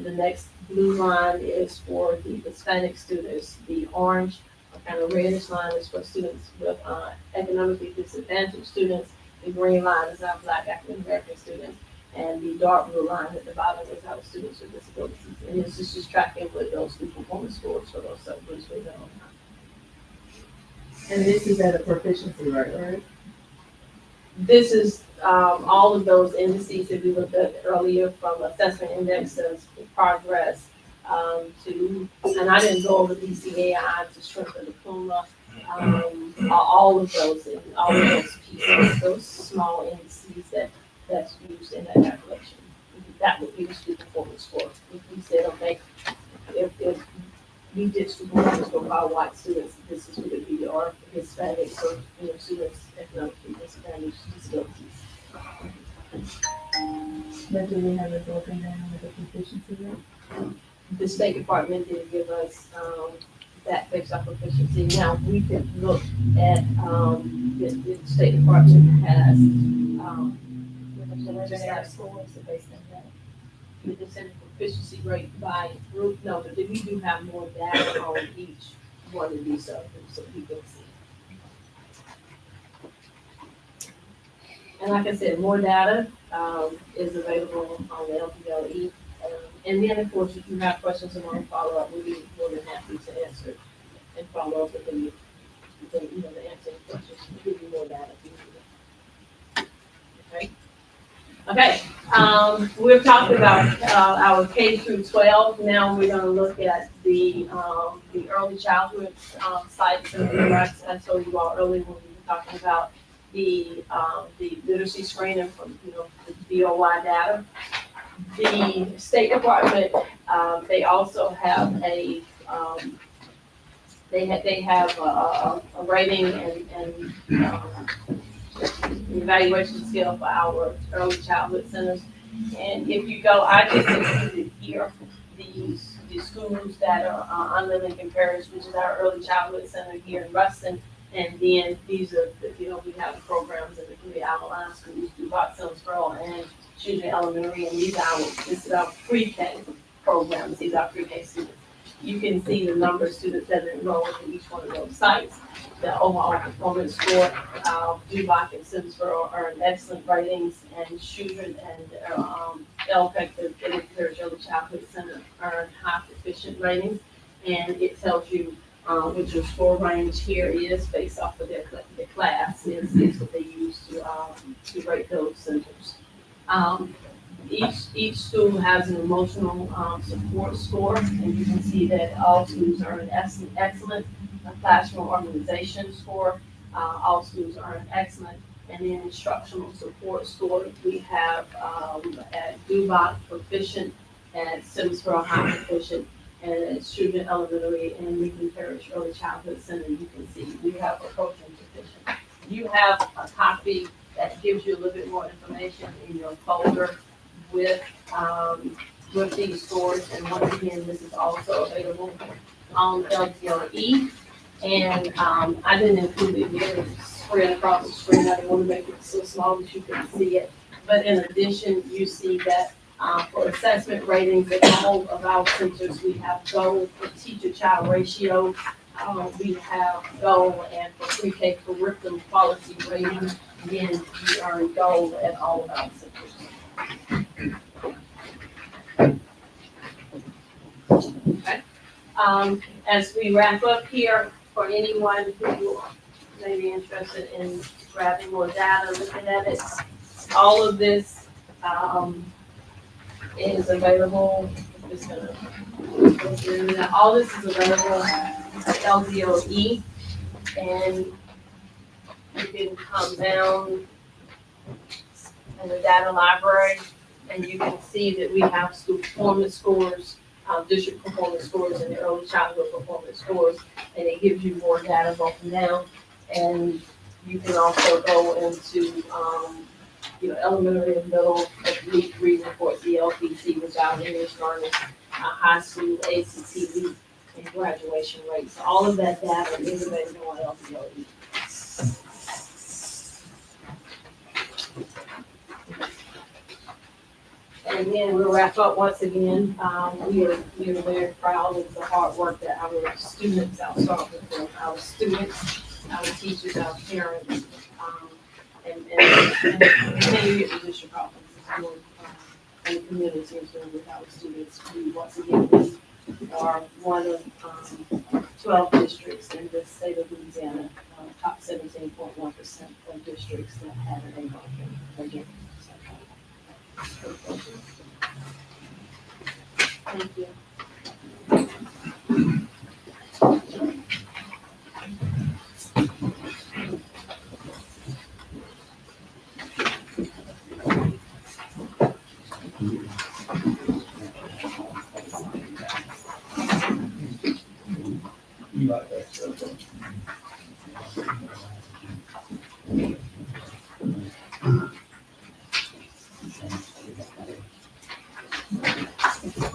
The next blue line is for the Hispanic students. The orange, kind of reddish line is for students with economically disadvantaged students. The green line is our Black African American students. And the dark blue line at the bottom is our students with disabilities. And this is just tracking with those school performance scores for those subgroups we've done on time. And this is at a proficiency rate, right? This is all of those indices that we looked at earlier, from assessment indexes, progress, and I didn't go over BCAI to strength of diploma, all of those pieces, those small indices that's used in that calculation. That would be the school performance score. If we said, okay, if we did school performance score for our white students, this is what it would be, or Hispanic, or students economically disadvantaged disabilities. But do we have it broken down with the proficiency rate? The State Department did give us that based off proficiency. Now, we could look at, the State Department has, the percentage proficiency rate by group. No, but we do have more data on each one of these subgroups so people can see. And like I said, more data is available on the LPLE. And then, of course, if you have questions and want to follow up, we'd be more than happy to answer and follow up with the answering questions, to give you more data if you need it. Okay. Okay, we've talked about our K through 12. Now we're going to look at the early childhood sites. And I told you all earlier when we were talking about the literacy screening from the BOY data. The State Department, they also have a they have a rating and evaluation scale for our early childhood centers. And if you go, I just included here the schools that are under Lincoln Parish, which is our early childhood center here in Ruston. And then these are, we have programs in the community outline schools, through Hot Stonesboro and Children Elementary, and this is our pre-K programs, these are pre-K students. You can see the number of students that are enrolled in each one of those sites. The overall performance score, Duboc and Simsboro earned excellent ratings, and Children and LPEC, the Parish Early Childhood Center, earned high proficient ratings. And it tells you what your score range here is based off of their class is what they use to rate those centers. Each school has an emotional support score, and you can see that all schools earn excellent. A classroom organization score, all schools earn excellent. And then instructional support score, we have at Duboc proficient, at Simsboro high proficient, and at Children Elementary and Lincoln Parish Early Childhood Center, you can see we have approaching proficient. You have a copy that gives you a little bit more information in your folder with these scores. And once again, this is also available on LTLE. And I didn't include it here, it's spread across the screen. I didn't want to make it so small that you couldn't see it. But in addition, you see that for assessment ratings at all of our centers, we have goal for teacher-child ratio. We have goal, and for pre-K curriculum quality rating, again, we earn gold at all of our centers. Okay. As we wrap up here, for anyone who may be interested in grabbing more data, looking at it, all of this is available. I'm just gonna go through that. All this is available at LDOE, and you can come down in the data library, and you can see that we have school performance scores, district performance scores, and the early childhood performance scores, and it gives you more data broken down. And you can also go into elementary and middle, week 3 report, the LPC, which our English learners, high school, ACT, week, and graduation rates. So all of that data is available on LPOE. And then we'll wrap up once again. We are very proud of the hard work that our students, I'll start with them, our students, our teachers, our parents, and continue to get the district offices doing, and the community is doing with our students. We, once again, we are one of 12 districts in the state of Louisiana, top 17.1% of districts that have an A again. Thank you.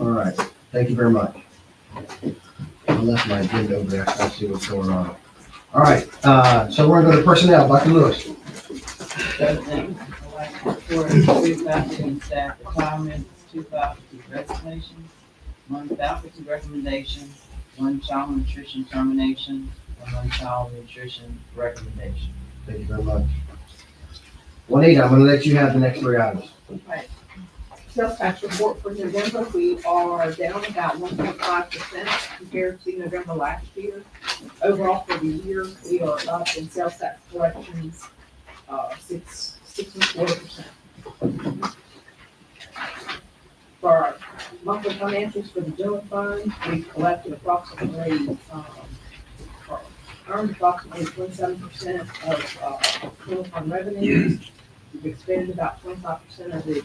All right, thank you very much. I left my agenda over there, let's see what's going on. All right, so we're gonna go to personnel, Dr. Lewis. Three faculty and staff retirements, 2 faculty resignations, 1 faculty recommendation, 1 child nutrition termination, and 1 child nutrition recommendation. Thank you very much. Juanita, I'm gonna let you have the next 3 items. Right. Sales tax report for November, we are down about 1.5% compared to November last year. Overall for the year, we are up in sales tax collections, 6.25%. For our monthly financials for the general fund, we collected approximately, earned approximately 27% of general fund revenues. We've expended about 25% of the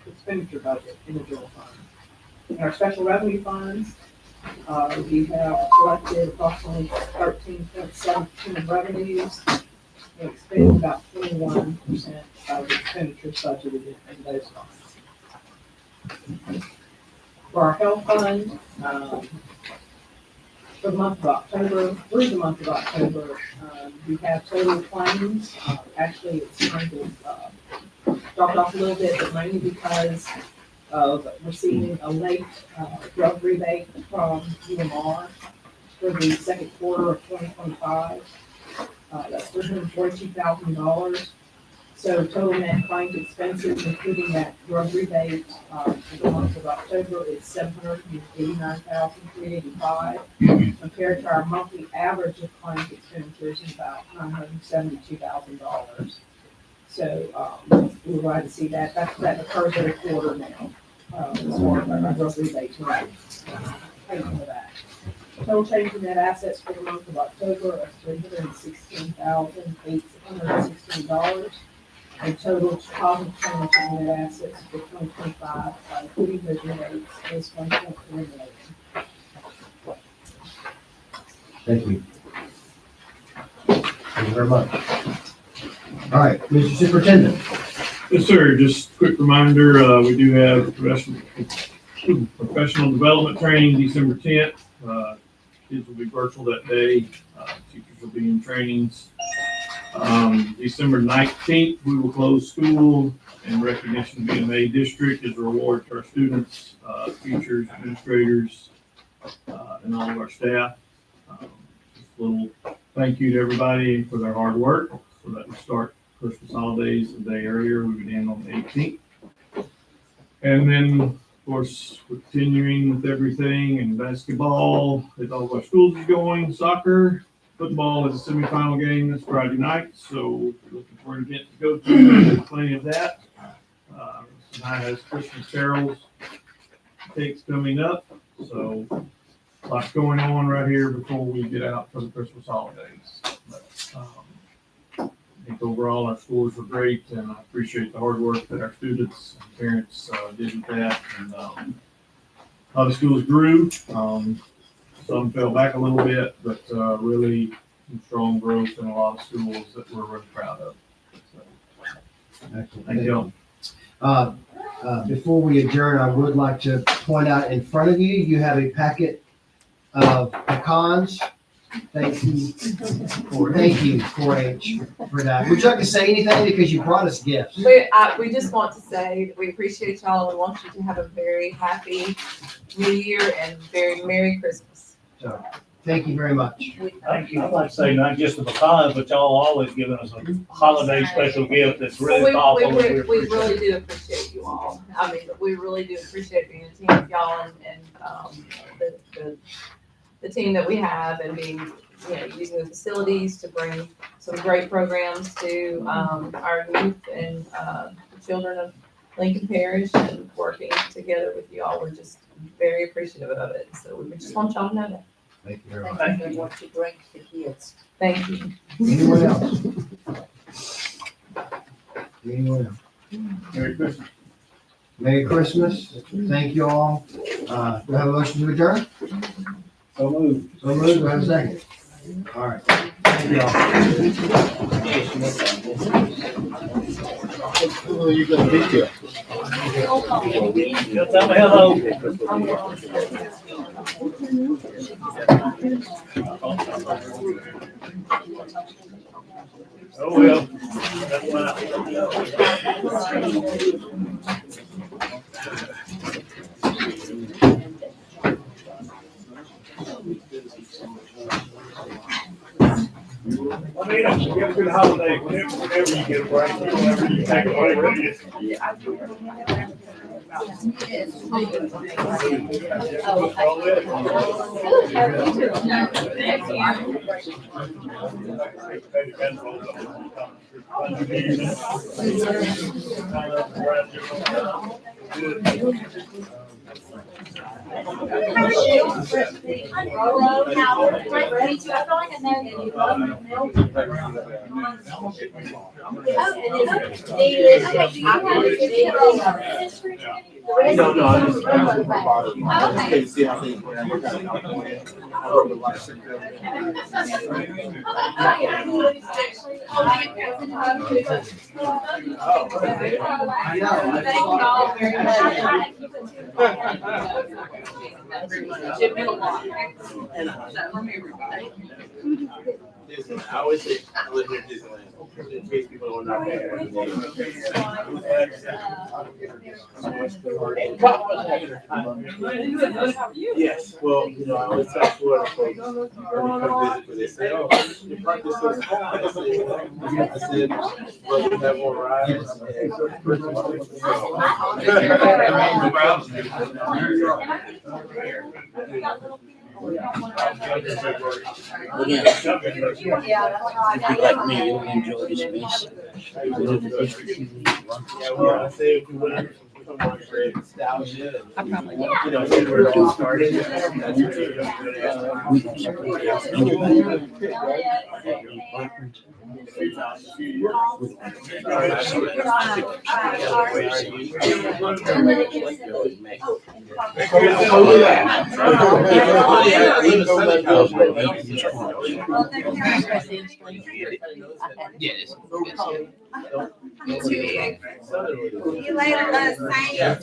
expenditure budget in the general fund. In our special revenue funds, we have collected approximately 13.7% of revenues and expended about 21% of the expenditures budgeted in those funds. For our health fund, for the month of October, through the month of October, we have total claims. Actually, it's kind of dropped off a little bit, but mainly because of receiving a late drug rebate from UMR for the second quarter of 2025. That's $342,000. So total net claims expenses, including that drug rebate, for the month of October is $789,385, compared to our monthly average of claims expenditures of about $972,000. So, we're glad to see that. That occurs every quarter now. As far as our drug rebate paid for that. Total change in net assets for the month of October is $316,816. And total positive change in net assets for 2025, including those rebates, is $1.3 million. Thank you. Thank you very much. All right, Mr. Superintendent. Yes, sir. Just a quick reminder, we do have professional development training December 10th. Kids will be virtual that day. Teachers will be in trainings. December 19th, we will close school in recognition of being an A district as a reward to our students, teachers, administrators, and all of our staff. Just a little thank you to everybody for their hard work, so that we start Christmas holidays a day earlier. We would end on the 18th. And then, of course, we're continuing with everything, and basketball at all of our schools is going, soccer. Football is a semifinal game this Friday night, so if you're looking for an event to go to, there's plenty of that. Tonight has Christmas carols, cakes coming up, so lots going on right here before we get out for the Christmas holidays. But, I think overall our scores were great, and I appreciate the hard work that our students and parents did with that. And how the schools grew. Some fell back a little bit, but really some strong growth in a lot of schools that we're really proud of. So, Excellent. thank you. Before we adjourn, I would like to point out in front of you, you have a packet of pecans. Thank you, 4-H, for that. Would you like to say anything, because you brought us gifts? We just want to say that we appreciate y'all and want you to have a very happy New Year and very Merry Christmas. So, thank you very much. Thank you. I'd like to say not just the pecans, but y'all always giving us a holiday special gift that's really thoughtful. We really do appreciate you all. I mean, we really do appreciate being a team with y'all and the team that we have, and being, using the facilities to bring some great programs to our youth and children of Lincoln Parish, and working together with you all. We're just very appreciative of it. So we just want y'all to know that. Thank you very much. Thank you for what you bring to the kids. Thank you. Anyone else? Anyone else? Merry Christmas. Merry Christmas. Thank you all. Do I have a motion to adjourn? So moved. So moved. Do I have a second? All right. Thank you all. Who are you gonna be here? Tell me hello. Oh, well, that's I mean, you have a good holiday whenever you get a break, whenever you take a break. How are you? Ready to? I feel like I know you. No, I just. I always say, I live near Disneyland. In case people are not there. Yes, well, you know, I always tell Florida folks, when they come visit, they say, oh, you practice so small. I said, well, we have more rides. If you're like me, you'll enjoy this piece. Yeah, well, I say if we went from one grade nostalgia, and, you know, see where it all started. We can support anybody. Yes. See you later, Yeah.